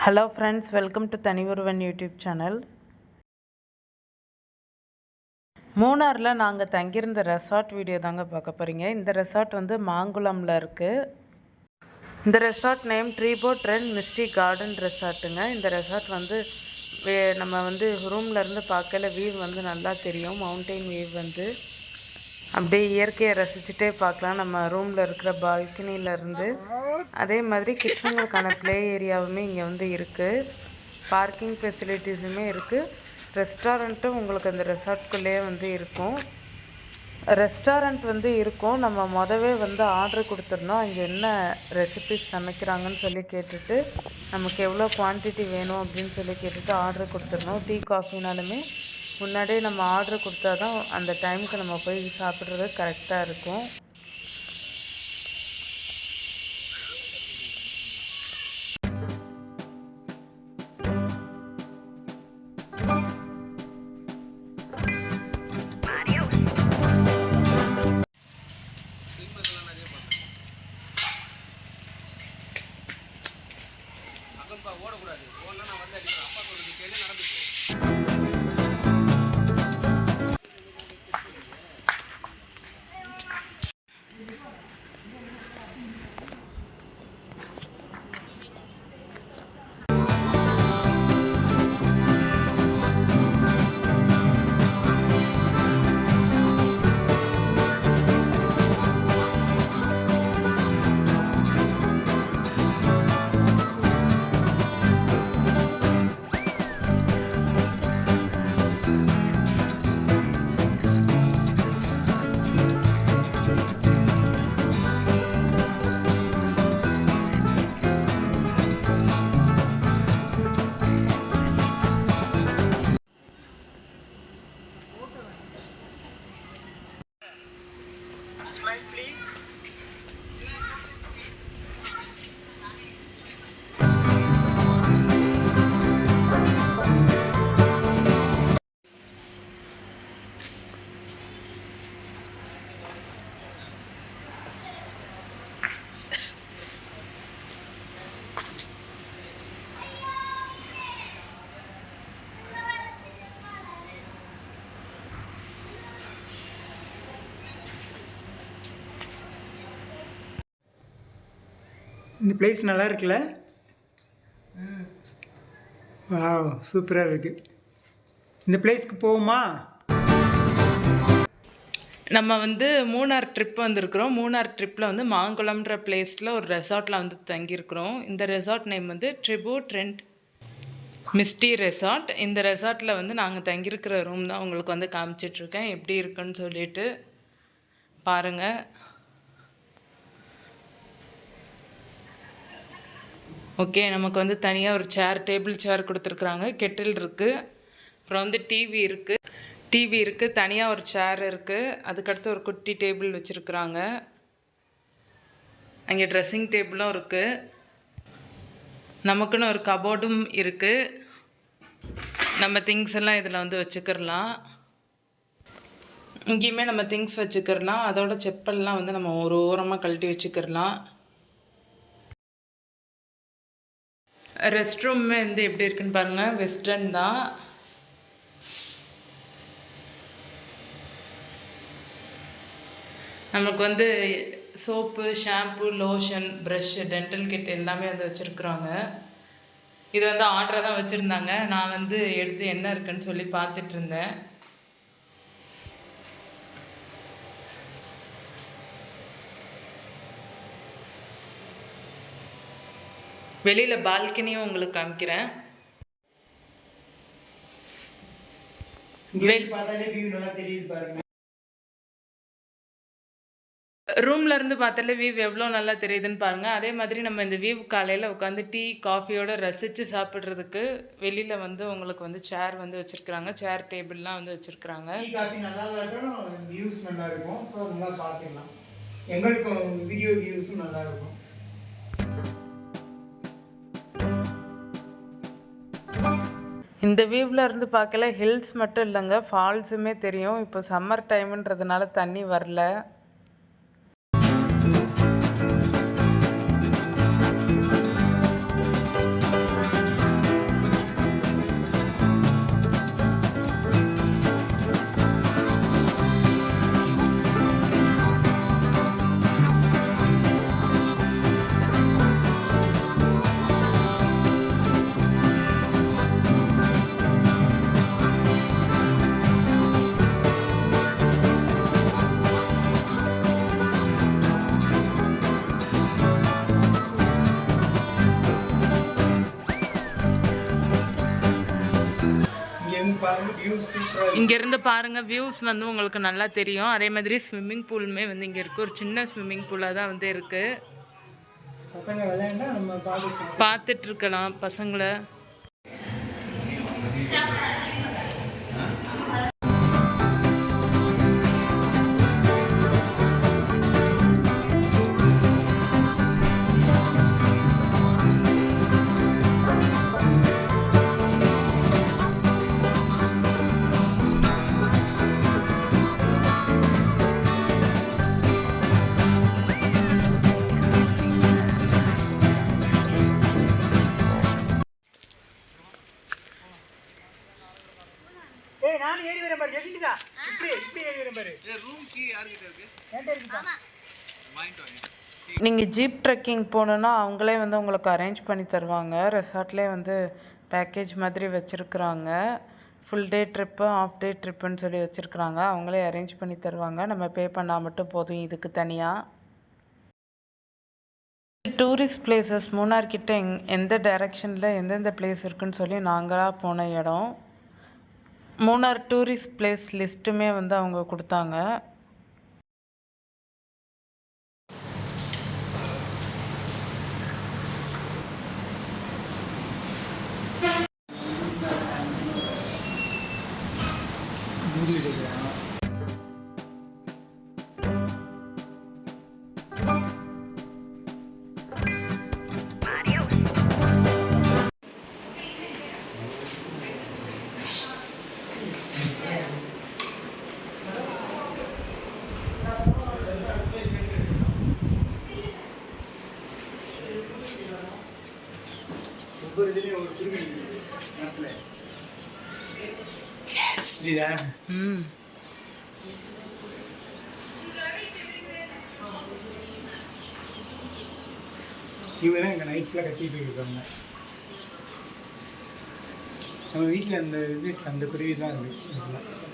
Hello friends, welcome to தனி ஒருவன் YouTube channel. மூணாரில் நாங்கள் தங்கியிருந்த ரெசார்ட் வீடியோ தாங்க பார்க்க போகிறீங்க. இந்த ரெசார்ட் வந்து மாங்குளமில் இருக்குது. இந்த ரெசார்ட் நேம் ட்ரீபோட் ரெண்ட் மிஸ்டி கார்டன் ரெசார்ட்டுங்க. இந்த ரெசார்ட் வந்து நம்ம வந்து ரூம்லேருந்து பார்க்கல வியூ வந்து நல்லா தெரியும். மவுண்டெயின் வியூ வந்து அப்படியே இயற்கையை ரசிச்சுட்டே பார்க்கலாம் நம்ம ரூமில் இருக்கிற பால்கனியிலேருந்து. அதே மாதிரி கிட்ஸுங்களுக்கான ப்ளே ஏரியாவுமே இங்கே வந்து இருக்குது. பார்க்கிங் ஃபெசிலிட்டிஸுமே இருக்குது. ரெஸ்டாரண்ட்டும் உங்களுக்கு அந்த ரெசார்ட்குள்ளேயே வந்து இருக்கும். ரெஸ்டாரண்ட் வந்து இருக்கும். நம்ம மொதவே வந்து ஆர்டர் கொடுத்துருந்தோம். அங்கே என்ன ரெசிபிஸ் சமைக்கிறாங்கன்னு சொல்லி கேட்டுட்டு நமக்கு எவ்வளோ குவான்டிட்டி வேணும் அப்படின்னு சொல்லி கேட்டுட்டு ஆர்டர் கொடுத்துருந்தோம். டீ காஃபினாலுமே முன்னாடியே நம்ம ஆர்டர் கொடுத்தா தான் அந்த டைமுக்கு நம்ம போய் சாப்பிட்றது கரெக்டாக இருக்கும். ஓடக்கூடாது ஓடனா நான் வந்து அப்பா சொல்றது கேள்வி நடந்துச்சு. இந்த பிளேஸ் நல்லா இருக்குல்ல? வாவ், சூப்பராக இருக்குது. இந்த பிளேஸ்க்கு போவோமா? நம்ம வந்து மூணார் ட்ரிப் வந்திருக்கிறோம். மூணார் ட்ரிப்பில் வந்து மாங்குளம்ன்ற பிளேஸில் ஒரு ரெசார்ட்டில் வந்து தங்கியிருக்கிறோம். இந்த ரெசார்ட் நேம் வந்து ட்ரிபோட் ரெண்ட் மிஸ்டி ரெசார்ட். இந்த ரெசார்ட்டில் வந்து நாங்கள் தங்கியிருக்கிற ரூம் தான் உங்களுக்கு வந்து காமிச்சிட்ருக்கேன். எப்படி இருக்குன்னு சொல்லிட்டு பாருங்கள். ஓகே, நமக்கு வந்து தனியாக ஒரு டேபிள் சேர் கொடுத்துருக்குறாங்க. கெட்டில் இருக்குது. அப்புறம் வந்து டிவி இருக்குது. தனியாக ஒரு சேர் இருக்குது. அதுக்கடுத்து ஒரு குட்டி டேபிள் வச்சுருக்குறாங்க. அங்கே ட்ரெஸ்ஸிங் டேபிளும் இருக்குது. நமக்குன்னு ஒரு கபோர்டும் இருக்குது. நம்ம திங்ஸ் எல்லாம் இதில் வந்து வச்சுக்கிறலாம். இங்கேயுமே நம்ம திங்ஸ் வச்சுக்கிறலாம். அதோட செப்பல்லாம் வந்து நம்ம ஒரு ஓரமாக கழட்டி வச்சுக்கிறலாம். ரெஸ்ட் ரூமே வந்து எப்படி இருக்குன்னு பாருங்கள். வெஸ்டர்ன் தான். நமக்கு வந்து soap, shampoo, lotion, brush, dental kit எல்லாமே வந்து வச்சுருக்குறாங்க. இது வந்து ஆர்டராக தான் வச்சுருந்தாங்க. நான் வந்து எடுத்து என்ன இருக்குன்னு சொல்லி பார்த்துட்டு இருந்தேன். வெளியில் பால்கனியும் உங்களுக்கு காமிக்கிறேன். ரூம்ல இருந்து பார்த்தாலே வியூ எவ்வளோ நல்லா தெரியுதுன்னு பாருங்க. அதே மாதிரி நம்ம இந்த வியூ காலையில் உட்காந்து டீ காஃபியோட ரசித்து சாப்பிட்றதுக்கு வெளியில் வந்து உங்களுக்கு வந்து சேர் வந்து வச்சுருக்குறாங்க. சேர் டேபிள்லாம் வந்து வச்சுருக்குறாங்க. வியூஸ் நல்லா இருக்கும். ஸோ நல்லா பார்த்துக்கலாம். எங்களுக்கும் வீடியோ வியூஸும் நல்லா இருக்கும். இந்த வியூவில் இருந்து பார்க்கல ஹில்ஸ் மட்டும் இல்லைங்க, ஃபால்ஸுமே தெரியும். இப்போ சம்மர் டைமுன்றதுனால தண்ணி வரல. பாருங்க வியூஸ் சூப்பராக. இங்கேருந்து பாருங்கள் வியூஸ் வந்து உங்களுக்கு நல்லா தெரியும். அதே மாதிரி ஸ்விம்மிங் பூலுமே வந்து இங்கே இருக்குது. ஒரு சின்ன ஸ்விம்மிங் பூலாக தான் வந்து இருக்குது. பசங்க விளையாண்டா நம்ம பார்த்துட்ருக்கலாம் பசங்களை. ஏய் நான் ஏறி வரேன் பாரு ஜெசிகா. இப்படி ஏறி வரேன் பாரு. ரூம் கீ யார்கிட்ட இருக்கு? என்கிட்ட இருக்குடா. வாங்கிட்டு வாங்க. நீங்கள் ஜீப் ட்ரெக்கிங் போகணுன்னா அவங்களே வந்து உங்களுக்கு அரேஞ்ச் பண்ணி தருவாங்க. ரெசார்ட்லேயே வந்து பேக்கேஜ் மாதிரி வச்சுருக்குறாங்க. ஃபுல் டே ட்ரிப்பு ஆஃப் டே ட்ரிப்புன்னு சொல்லி வச்சுருக்குறாங்க. அவங்களே அரேஞ்ச் பண்ணி தருவாங்க. நம்ம பே பண்ணால் மட்டும் போதும் இதுக்கு தனியாக. டூரிஸ்ட் பிளேசஸ் மூணார்கிட்ட எந்த டைரெக்ஷனில் எந்தெந்த பிளேஸ் இருக்குதுன்னு சொல்லி நாங்களாக போன இடம். மூணார் டூரிஸ்ட் பிளேஸ் லிஸ்ட்டுமே வந்து அவங்க கொடுத்தாங்க. ஒவ்வொரு இதுலேயும் ஒரு குருவி நாட்டில் இதுதா. இவங்க தான் எங்கள் நைட்ஸில் கத்திட்டு இருக்காங்க. நம்ம வீட்டில் அந்த இது அந்த குருவி தான் இருக்குது.